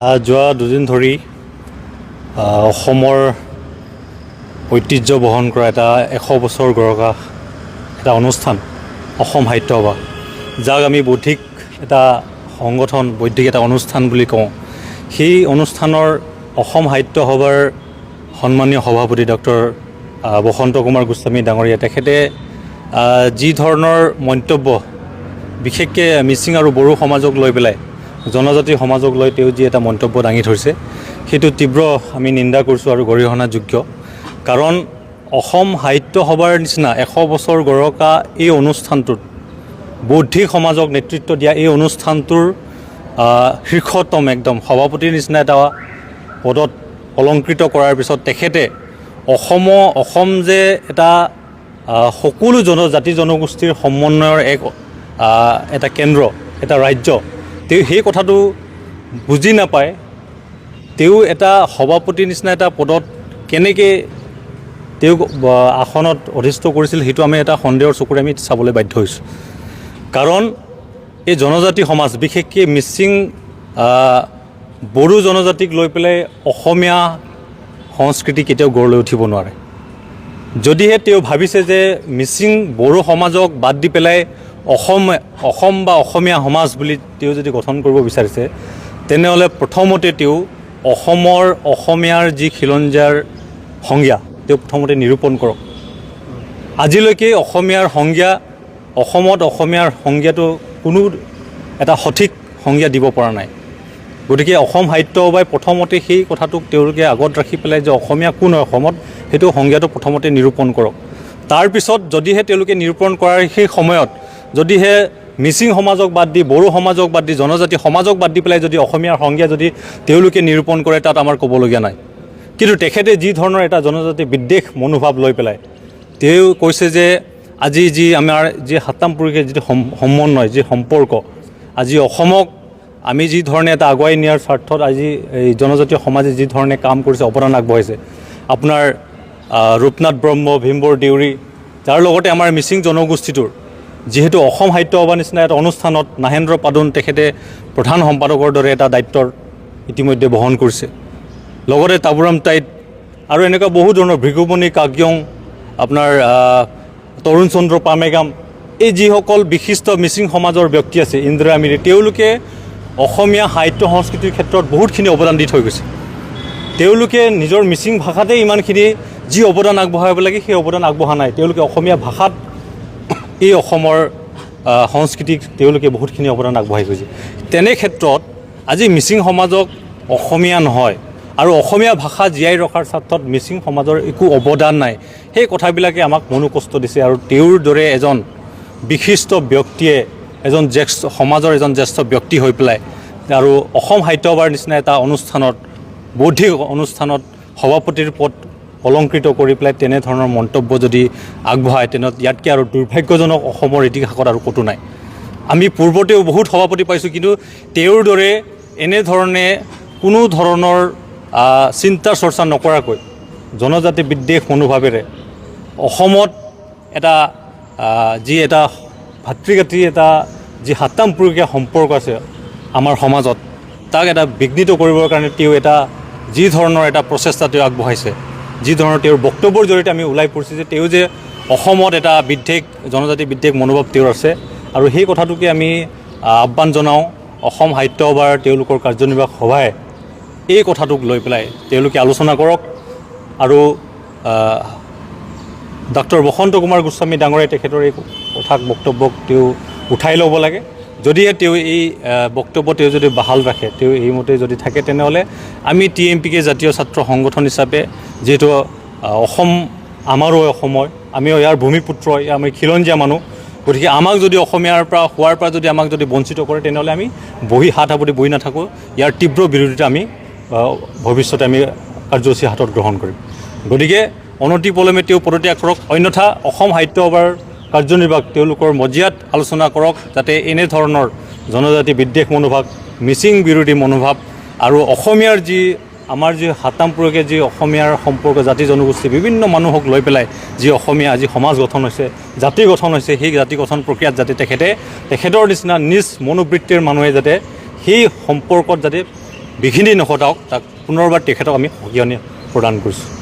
যোৱা দুদিন ধৰি অসমৰ ঐতিহ্য বহন কৰা এটা 100 বছৰ গৰকা এটা অনুষ্ঠান অসম সাহিত্য সভা, যাক আমি বৌদ্ধিক এটা সংগঠন, বৌদ্ধিক এটা অনুষ্ঠান বুলি কওঁ। সেই অনুষ্ঠানৰ অসম সাহিত্য সভাৰ সন্মানীয় সভাপতি ডক্টৰ বসন্ত কুমাৰ গোস্বামী ডাঙৰীয়া, তেখেতে যি ধৰণৰ মন্তব্য বিশেষকৈ মিচিং আৰু বড়ো সমাজক লৈ পেলাই, জনজাতি সমাজক লৈ তেওঁ যি এটা মন্তব্য দাঙি ধৰিছে, সেইটো তীব্ৰ আমি নিন্দা কৰিছোঁ আৰু গৰিহণাযোগ্য। কাৰণ অসম সাহিত্য সভাৰ নিচিনা 100 বছৰ গৰকা এই অনুষ্ঠানটোত বৌদ্ধিক সমাজক নেতৃত্ব দিয়া এই অনুষ্ঠানটোৰ শীৰ্ষতম একদম সভাপতিৰ নিচিনা এটা পদত অলংকৃত কৰাৰ পিছত তেখেতে অসম যে এটা সকলো জাতি জনগোষ্ঠীৰ সমন্বয়ৰ এটা কেন্দ্ৰ, এটা ৰাজ্য, তেওঁ সেই কথাটো বুজি নাপায়। তেওঁ এটা সভাপতিৰ নিচিনা এটা পদত কেনেকৈ তেওঁক আসনত অধিষ্ঠ কৰিছিল, সেইটো আমি এটা সন্দেহৰ চকুৰে আমি চাবলৈ বাধ্য হৈছোঁ। কাৰণ এই জনজাতি সমাজ, বিশেষকৈ মিচিং বড়ো জনজাতিক লৈ পেলাই অসমীয়া সংস্কৃতি কেতিয়াও গঢ় লৈ উঠিব নোৱাৰে। যদিহে তেওঁ ভাবিছে যে মিচিং বড়ো সমাজক বাদ দি পেলাই অসম বা অসমীয়া সমাজ বুলি তেওঁ যদি গঠন কৰিব বিচাৰিছে, তেনেহ'লে প্ৰথমতে তেওঁ অসমীয়াৰ যি খিলঞ্জীয়াৰ সংজ্ঞা তেওঁ প্ৰথমতে নিৰূপণ কৰক। আজিলৈকে অসমীয়াৰ সংজ্ঞাটো কোনো এটা সঠিক সংজ্ঞা দিব পৰা নাই। গতিকে অসম সাহিত্য সভাই প্ৰথমতে সেই কথাটোক তেওঁলোকে আগত ৰাখি পেলাই যে অসমীয়া কোন হয় অসমত, সেইটো সংজ্ঞাটো প্ৰথমতে নিৰূপণ কৰক। তাৰপিছত যদিহে তেওঁলোকে নিৰূপণ কৰাৰ সেই সময়ত যদিহে মিচিং সমাজক বাদ দি, বড়ো সমাজক বাদ দি, জনজাতি সমাজক বাদ দি পেলাই যদি অসমীয়াৰ সংজ্ঞা যদি তেওঁলোকে নিৰূপণ কৰে, তাত আমাৰ ক'বলগীয়া নাই। কিন্তু তেখেতে যি ধৰণৰ এটা জনজাতি বিদ্বেষ মনোভাৱ লৈ পেলাই তেওঁ কৈছে যে আজি যি আমাৰ যি সাতামপুৰীয়া যিটো সমন্বয়, যি সম্পৰ্ক, আজি অসমক আমি যি ধৰণে এটা আগুৱাই নিয়াৰ স্বাৰ্থত আজি এই জনজাতীয় সমাজে যি ধৰণে কাম কৰিছে, অৱদান আগবঢ়াইছে, আপোনাৰ ৰূপনাথ ব্ৰহ্ম, ভীমবৰ দেউৰী, যাৰ লগতে আমাৰ মিচিং জনগোষ্ঠীটোৰ যিহেতু অসম সাহিত্য সভাৰ নিচিনা এটা অনুষ্ঠানত নাহেন্দ্ৰ পাদুন তেখেতে প্ৰধান সম্পাদকৰ দৰে এটা দায়িত্বৰ ইতিমধ্যে বহন কৰিছে। লগতে তাবুৰাম টাইট আৰু এনেকুৱা বহু ধৰণৰ ভৃগুমণি কাগ্যং, আপোনাৰ তৰুণ চন্দ্ৰ পামেগাম, এই যিসকল বিশিষ্ট মিচিং সমাজৰ ব্যক্তি আছে, ইন্দিৰা মিৰি, তেওঁলোকে অসমীয়া সাহিত্য সংস্কৃতিৰ ক্ষেত্ৰত বহুতখিনি অৱদান দি থৈ গৈছে। তেওঁলোকে নিজৰ মিচিং ভাষাতে ইমানখিনি যি অৱদান আগবঢ়াব লাগে সেই অৱদান আগবঢ়া নাই। তেওঁলোকে অসমীয়া ভাষাত এই অসমৰ সংস্কৃতিক তেওঁলোকে বহুতখিনি অৱদান আগবঢ়াই গৈছে। তেনে ক্ষেত্ৰত আজি মিচিং সমাজক অসমীয়া নহয় আৰু অসমীয়া ভাষা জীয়াই ৰখাৰ স্বাৰ্থত মিচিং সমাজৰ একো অৱদান নাই, সেই কথাবিলাকে আমাক মনোকষ্ট দিছে। আৰু তেওঁৰ দৰে এজন বিশিষ্ট ব্যক্তিয়ে সমাজৰ এজন জ্যেষ্ঠ ব্যক্তি হৈ পেলাই আৰু অসম সাহিত্য সভাৰ নিচিনা এটা অনুষ্ঠানত, বৌদ্ধিক অনুষ্ঠানত সভাপতিৰ পদ অলংকৃত কৰি পেলাই তেনেধৰণৰ মন্তব্য যদি আগবঢ়ায়, তেনেহ'লে ইয়াতকৈ আৰু দুৰ্ভাগ্যজনক অসমৰ ইতিহাসত আৰু ক'তো নাই। আমি পূৰ্বতেও বহুত সভাপতি পাইছোঁ, কিন্তু তেওঁৰ দৰে এনেধৰণে কোনো ধৰণৰ চিন্তা চৰ্চা নকৰাকৈ জনজাতি বিদ্বেষ মনোভাৱেৰে অসমত এটা যি এটা ভাতৃঘাতী এটা যি সাতামপুৰীয়া সম্পৰ্ক আছে আমাৰ সমাজত, তাক এটা বিঘ্নিত কৰিবৰ কাৰণে তেওঁ যি ধৰণৰ এটা প্ৰচেষ্টা তেওঁ আগবঢ়াইছে, যি ধৰণৰ তেওঁৰ বক্তব্যৰ জৰিয়তে আমি ওলাই পৰিছে যে তেওঁ যে অসমত এটা জনজাতি বিদ্বেষ মনোভাৱ তেওঁৰ আছে। আৰু সেই কথাটোকে আমি আহ্বান জনাওঁ অসম সাহিত্য সভাৰ তেওঁলোকৰ কাৰ্যনিৰ্বাহক সভাই এই কথাটোক লৈ পেলাই তেওঁলোকে আলোচনা কৰক আৰু ডক্টৰ বসন্ত কুমাৰ গোস্বামী ডাঙৰীয়াই তেখেতৰ এই বক্তব্যক তেওঁ উঠাই ল'ব লাগে। যদিহে তেওঁ এই বক্তব্য তেওঁ যদি বাহাল ৰাখে, তেওঁ এইমতে যদি থাকে, তেনেহ'লে আমি TMPK জাতীয় ছাত্ৰ সংগঠন হিচাপে, যিহেতু অসম আমাৰো অসমৰ, আমিও ইয়াৰ ভূমিপুত্ৰ, আমি খিলঞ্জীয়া মানুহ, গতিকে আমাক যদি অসমীয়াৰ পৰা হোৱাৰ পৰা যদি আমাক যদি বঞ্চিত কৰে, তেনেহ'লে আমি হাত সাৱটি বহি নাথাকোঁ। ইয়াৰ তীব্ৰ বিৰোধিতা আমি ভৱিষ্যতে আমি কাৰ্যসূচী হাতত গ্ৰহণ কৰিম। গতিকে অনতিপলমে তেওঁ পদত্যাগ কৰক, অন্যথা অসম সাহিত্য সভাৰ কাৰ্যনিৰ্বাহক তেওঁলোকৰ মজিয়াত আলোচনা কৰক, যাতে এনেধৰণৰ জনজাতি বিদ্বেষ মনোভাৱ, মিচিং বিৰোধী মনোভাৱ আৰু অসমীয়াৰ আমাৰ যি সাতামপুৰকে যি অসমীয়াৰ সম্পৰ্ক, জাতি জনগোষ্ঠী বিভিন্ন মানুহক লৈ পেলাই যি অসমীয়া আজি সমাজ গঠন হৈছে, জাতি গঠন হৈছে, সেই জাতি গঠন প্ৰক্ৰিয়াত যাতে তেখেতৰ নিচিনা নিজ মনোবৃত্তিৰ মানুহে যাতে সেই সম্পৰ্কত যাতে বিঘিনি নঘটাওক তাক পুনৰবাৰ তেখেতক আমি সকিয়নি প্ৰদান কৰিছোঁ।